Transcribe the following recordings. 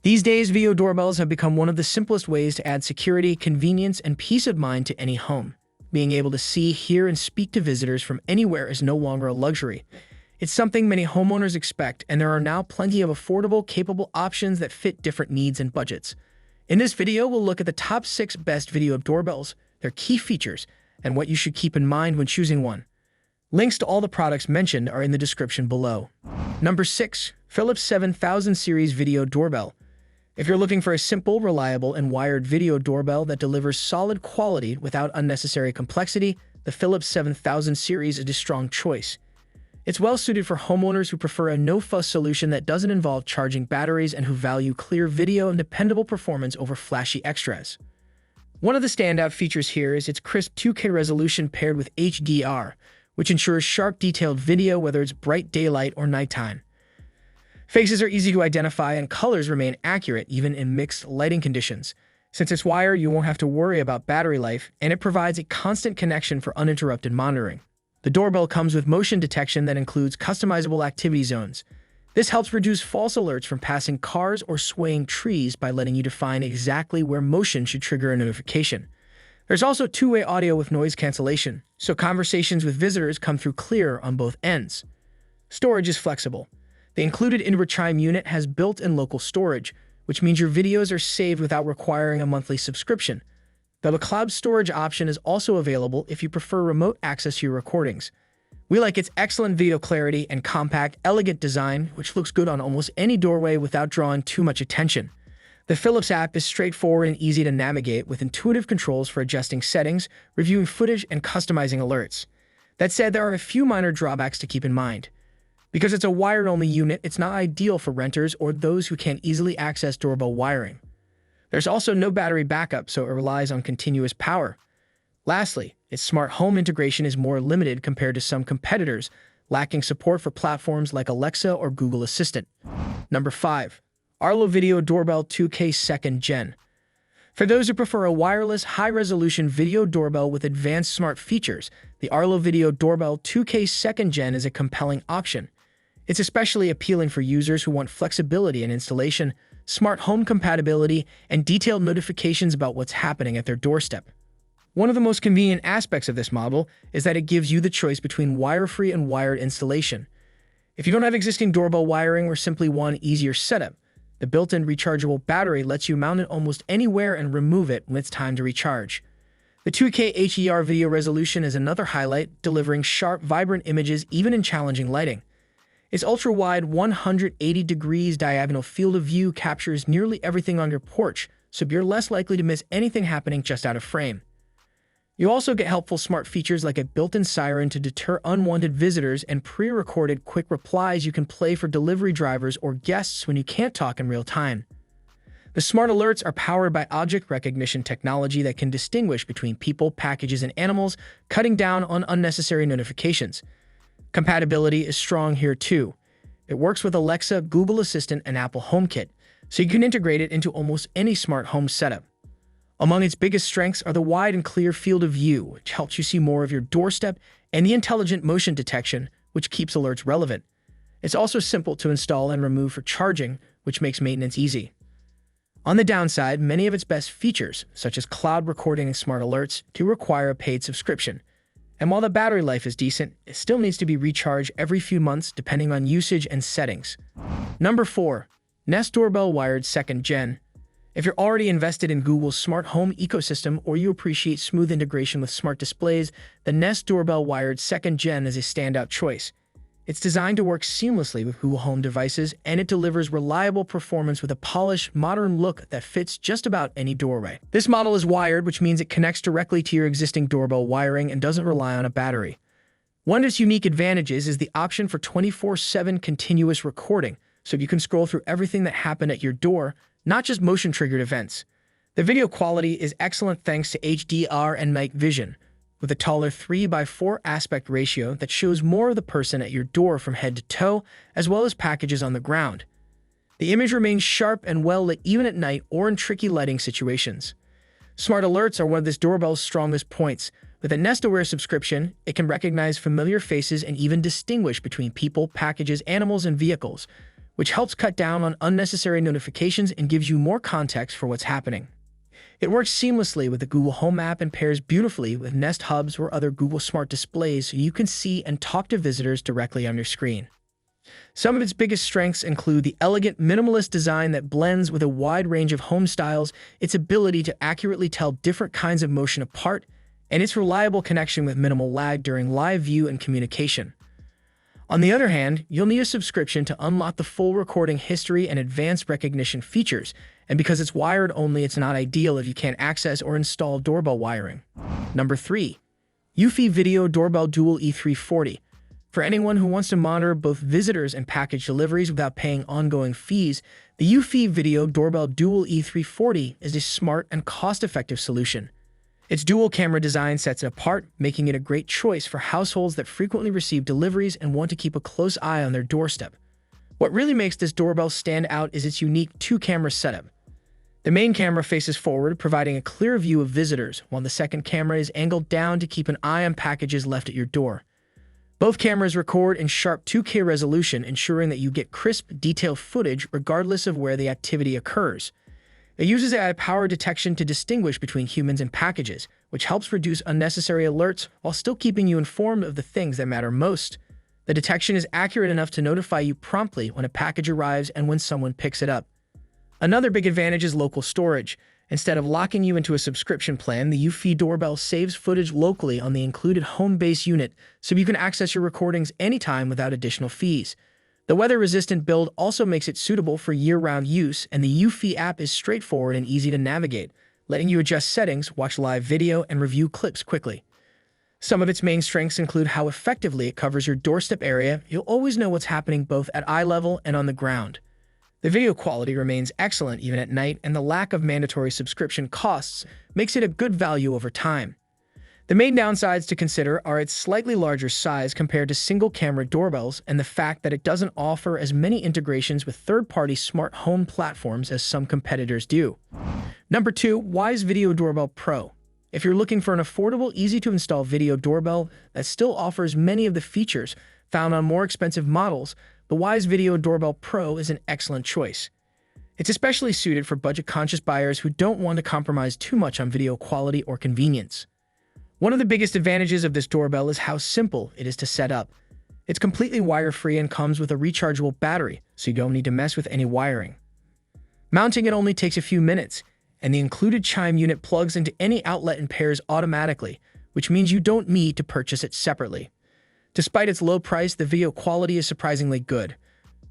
These days, video doorbells have become one of the simplest ways to add security, convenience, and peace of mind to any home. Being able to see, hear, and speak to visitors from anywhere is no longer a luxury. It's something many homeowners expect, and there are now plenty of affordable, capable options that fit different needs and budgets. In this video, we'll look at the top 6 best video doorbells, their key features, and what you should keep in mind when choosing one. Links to all the products mentioned are in the description below. Number 6. Philips 7000 Series Video Doorbell. If you're looking for a simple, reliable, and wired video doorbell that delivers solid quality without unnecessary complexity, the Philips 7000 series is a strong choice. It's well-suited for homeowners who prefer a no-fuss solution that doesn't involve charging batteries and who value clear video and dependable performance over flashy extras. One of the standout features here is its crisp 2K resolution paired with HDR, which ensures sharp, detailed video whether it's bright daylight or nighttime. Faces are easy to identify and colors remain accurate even in mixed lighting conditions. Since it's wired, you won't have to worry about battery life, and it provides a constant connection for uninterrupted monitoring. The doorbell comes with motion detection that includes customizable activity zones. This helps reduce false alerts from passing cars or swaying trees by letting you define exactly where motion should trigger a notification. There's also two-way audio with noise cancellation, so conversations with visitors come through clear on both ends. Storage is flexible. The included indoor chime unit has built-in local storage, which means your videos are saved without requiring a monthly subscription. The cloud storage option is also available if you prefer remote access to your recordings. We like its excellent video clarity and compact, elegant design, which looks good on almost any doorway without drawing too much attention. The Philips app is straightforward and easy to navigate with intuitive controls for adjusting settings, reviewing footage, and customizing alerts. That said, there are a few minor drawbacks to keep in mind. Because it's a wired-only unit, it's not ideal for renters or those who can't easily access doorbell wiring. There's also no battery backup, so it relies on continuous power. Lastly, its smart home integration is more limited compared to some competitors, lacking support for platforms like Alexa or Google Assistant. Number 5. Arlo Video Doorbell 2K 2nd Gen. For those who prefer a wireless, high-resolution video doorbell with advanced smart features, the Arlo Video Doorbell 2K 2nd Gen is a compelling option. It's especially appealing for users who want flexibility in installation, smart home compatibility, and detailed notifications about what's happening at their doorstep. One of the most convenient aspects of this model is that it gives you the choice between wire-free and wired installation. If you don't have existing doorbell wiring or simply want an easier setup, the built-in rechargeable battery lets you mount it almost anywhere and remove it when it's time to recharge. The 2K HDR video resolution is another highlight, delivering sharp, vibrant images even in challenging lighting. Its ultra-wide 180 degrees diagonal field of view captures nearly everything on your porch, so you're less likely to miss anything happening just out of frame. You also get helpful smart features like a built-in siren to deter unwanted visitors and pre-recorded quick replies you can play for delivery drivers or guests when you can't talk in real time. The smart alerts are powered by object recognition technology that can distinguish between people, packages, and animals, cutting down on unnecessary notifications. Compatibility is strong here too. It works with Alexa, Google Assistant, and Apple HomeKit, so you can integrate it into almost any smart home setup. Among its biggest strengths are the wide and clear field of view, which helps you see more of your doorstep, and the intelligent motion detection, which keeps alerts relevant. It's also simple to install and remove for charging, which makes maintenance easy. On the downside, many of its best features, such as cloud recording and smart alerts, do require a paid subscription. And while the battery life is decent, it still needs to be recharged every few months depending on usage and settings. Number 4. Nest Doorbell Wired 2nd Gen. If you're already invested in Google's smart home ecosystem or you appreciate smooth integration with smart displays, the Nest Doorbell Wired 2nd Gen is a standout choice. It's designed to work seamlessly with Google Home devices, and it delivers reliable performance with a polished, modern look that fits just about any doorway. This model is wired, which means it connects directly to your existing doorbell wiring and doesn't rely on a battery. One of its unique advantages is the option for 24/7 continuous recording, so you can scroll through everything that happened at your door, not just motion-triggered events. The video quality is excellent thanks to HDR and night vision, with a taller 3:4 aspect ratio that shows more of the person at your door from head to toe, as well as packages on the ground. The image remains sharp and well-lit even at night or in tricky lighting situations. Smart alerts are one of this doorbell's strongest points. With a Nest Aware subscription, it can recognize familiar faces and even distinguish between people, packages, animals, and vehicles, which helps cut down on unnecessary notifications and gives you more context for what's happening. It works seamlessly with the Google Home app and pairs beautifully with Nest Hubs or other Google Smart displays so you can see and talk to visitors directly on your screen. Some of its biggest strengths include the elegant, minimalist design that blends with a wide range of home styles, its ability to accurately tell different kinds of motion apart, and its reliable connection with minimal lag during live view and communication. On the other hand, you'll need a subscription to unlock the full recording history and advanced recognition features, and because it's wired only, it's not ideal if you can't access or install doorbell wiring. Number 3. Eufy Video Doorbell Dual E340. For anyone who wants to monitor both visitors and package deliveries without paying ongoing fees, the Eufy Video Doorbell Dual E340 is a smart and cost-effective solution. Its dual-camera design sets it apart, making it a great choice for households that frequently receive deliveries and want to keep a close eye on their doorstep. What really makes this doorbell stand out is its unique two-camera setup. The main camera faces forward, providing a clear view of visitors, while the second camera is angled down to keep an eye on packages left at your door. Both cameras record in sharp 2K resolution, ensuring that you get crisp, detailed footage regardless of where the activity occurs. It uses AI-powered detection to distinguish between humans and packages, which helps reduce unnecessary alerts while still keeping you informed of the things that matter most. The detection is accurate enough to notify you promptly when a package arrives and when someone picks it up. Another big advantage is local storage. Instead of locking you into a subscription plan, the Eufy doorbell saves footage locally on the included home base unit, so you can access your recordings anytime without additional fees. The weather-resistant build also makes it suitable for year-round use, and the Eufy app is straightforward and easy to navigate, letting you adjust settings, watch live video, and review clips quickly. Some of its main strengths include how effectively it covers your doorstep area. You'll always know what's happening both at eye level and on the ground. The video quality remains excellent even at night, and the lack of mandatory subscription costs makes it a good value over time. The main downsides to consider are its slightly larger size compared to single-camera doorbells and the fact that it doesn't offer as many integrations with third-party smart home platforms as some competitors do. Number 2. Wyze Video Doorbell Pro. If you're looking for an affordable, easy-to-install video doorbell that still offers many of the features found on more expensive models, the Wyze Video Doorbell Pro is an excellent choice. It's especially suited for budget-conscious buyers who don't want to compromise too much on video quality or convenience. One of the biggest advantages of this doorbell is how simple it is to set up. It's completely wire-free and comes with a rechargeable battery, so you don't need to mess with any wiring. Mounting it only takes a few minutes, and the included chime unit plugs into any outlet and pairs automatically, which means you don't need to purchase it separately. Despite its low price, the video quality is surprisingly good.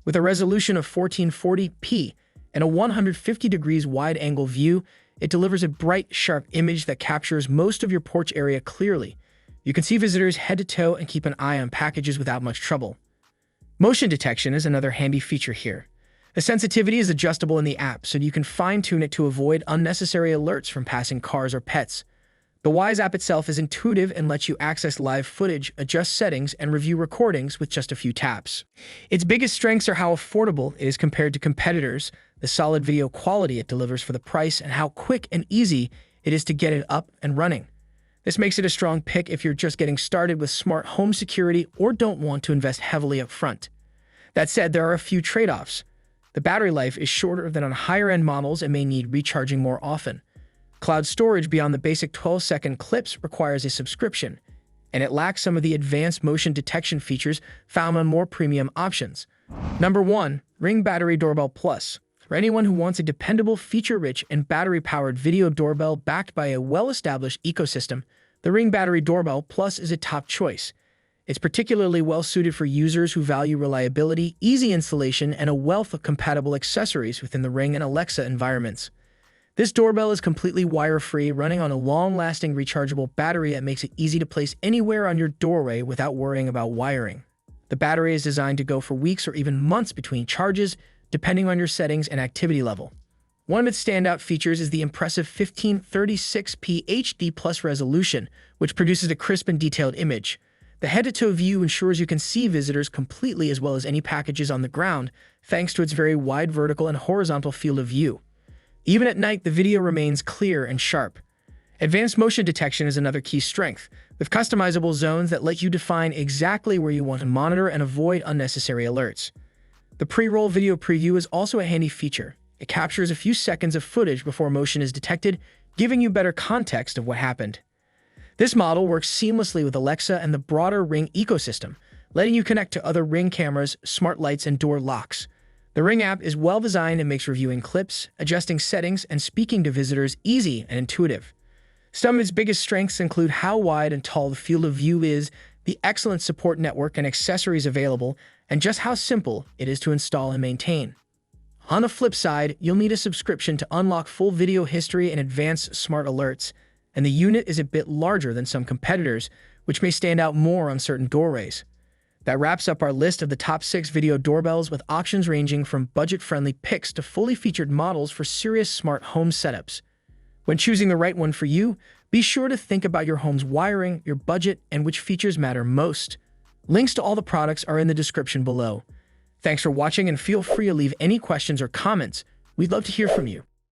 With a resolution of 1440p and a 150 degrees wide-angle view, it delivers a bright, sharp image that captures most of your porch area clearly. You can see visitors head to toe and keep an eye on packages without much trouble. Motion detection is another handy feature here. The sensitivity is adjustable in the app, so you can fine-tune it to avoid unnecessary alerts from passing cars or pets. The Wyze app itself is intuitive and lets you access live footage, adjust settings, and review recordings with just a few taps. Its biggest strengths are how affordable it is compared to competitors, the solid video quality it delivers for the price, and how quick and easy it is to get it up and running. This makes it a strong pick if you're just getting started with smart home security or don't want to invest heavily up front. That said, there are a few trade-offs. The battery life is shorter than on higher-end models and may need recharging more often. Cloud storage beyond the basic 12-second clips requires a subscription, and it lacks some of the advanced motion detection features found on more premium options. Number 1. Ring Battery Doorbell Plus. For anyone who wants a dependable, feature-rich, and battery-powered video doorbell backed by a well-established ecosystem, the Ring Battery Doorbell Plus is a top choice. It's particularly well-suited for users who value reliability, easy installation, and a wealth of compatible accessories within the Ring and Alexa environments. This doorbell is completely wire-free, running on a long-lasting rechargeable battery that makes it easy to place anywhere on your doorway without worrying about wiring. The battery is designed to go for weeks or even months between charges, depending on your settings and activity level. One of its standout features is the impressive 1536p HD+ resolution, which produces a crisp and detailed image. The head-to-toe view ensures you can see visitors completely as well as any packages on the ground, thanks to its very wide vertical and horizontal field of view. Even at night, the video remains clear and sharp. Advanced motion detection is another key strength, with customizable zones that let you define exactly where you want to monitor and avoid unnecessary alerts. The pre-roll video preview is also a handy feature. It captures a few seconds of footage before motion is detected, giving you better context of what happened. This model works seamlessly with Alexa and the broader Ring ecosystem, letting you connect to other Ring cameras, smart lights, and door locks. The Ring app is well designed and makes reviewing clips, adjusting settings, and speaking to visitors easy and intuitive. Some of its biggest strengths include how wide and tall the field of view is, the excellent support network and accessories available, and just how simple it is to install and maintain. On the flip side, you'll need a subscription to unlock full video history and advanced smart alerts, and the unit is a bit larger than some competitors, which may stand out more on certain doorways. That wraps up our list of the top 6 video doorbells, with options ranging from budget-friendly picks to fully featured models for serious smart home setups. When choosing the right one for you, be sure to think about your home's wiring, your budget, and which features matter most. Links to all the products are in the description below. Thanks for watching, and feel free to leave any questions or comments. We'd love to hear from you.